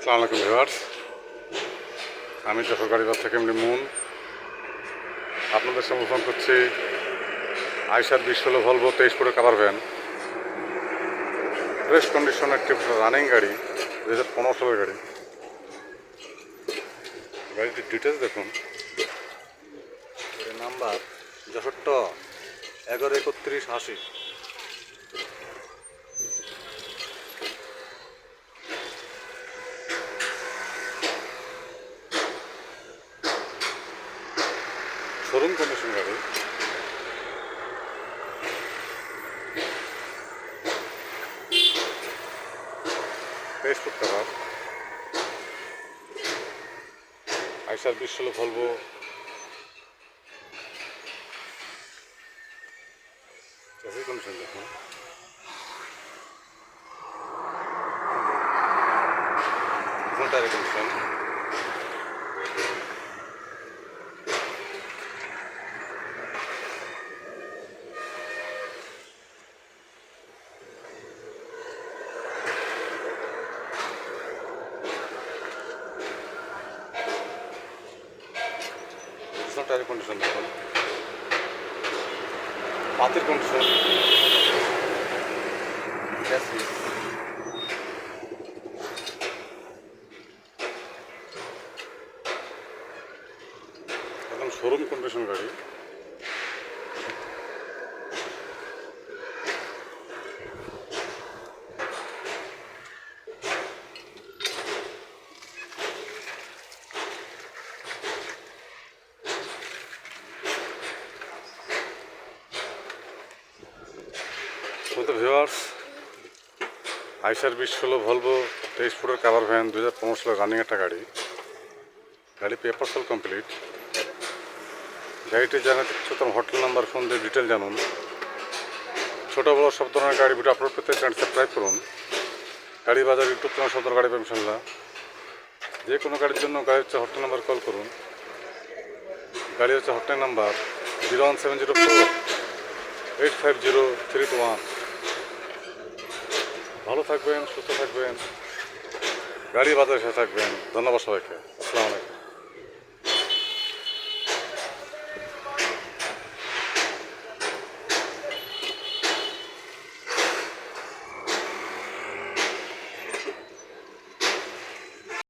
আসসালামু আলাইকুম ভিউয়ার্স, আমি যশোর গাড়িঘর থেকে এমনি মুন আপনাদের সঙ্গে ফোন করছি। আইসার 2016 ভলভো 23 ফুটের কাভার ভ্যান, ফ্রেশ কন্ডিশন একটি রানিং গাড়ি, 2015 সালের গাড়ি। গাড়িটির ডিটেলস দেখুন। নাম্বার 113180। শোরুম কন্ডিশন গাড়ি। তেইশ ফুট কাভার, আইসার 2016 ভলভো। চাষি কন্ডিশন দেখুন। টায়ার কন্ডিশন, টায়ার কন্ডিশন দেখুন। পাতির কন্ডিশন, একদম শোরুম কন্ডিশন গাড়ি। তো ভিউয়ার্স, আইসার 2016 ভলভো 23 ফুটের কাভার ভ্যান, 2015 সালের রানিং একটা গাড়ি। গাড়ি পেপার সেল কমপ্লিট। গাড়িটি জানাতে ইচ্ছুক হোটেল নাম্বার, ফোন দিয়ে ডিটেল জানুন। ছোটো বড়ো সব ধরনের গাড়ি ভিডিও আপলোড করতে চ্যানেল সাবস্ক্রাইব করুন। গাড়ি বাজার ইউটিউব চ্যানেল সব ধরনের গাড়ি পাবেন ইনশাল্লাহ। যে কোনো গাড়ির জন্য গাড়ি হচ্ছে হটলাইন নাম্বার কল করুন। গাড়ি হচ্ছে হটলাইন নাম্বার 01704-850-321। ভালো থাকবেন, সুস্থ থাকবেন, গাড়ি বাজারে এসে থাকবেন। ধন্যবাদ সবাইকে। আসসালামু আলাইকুম।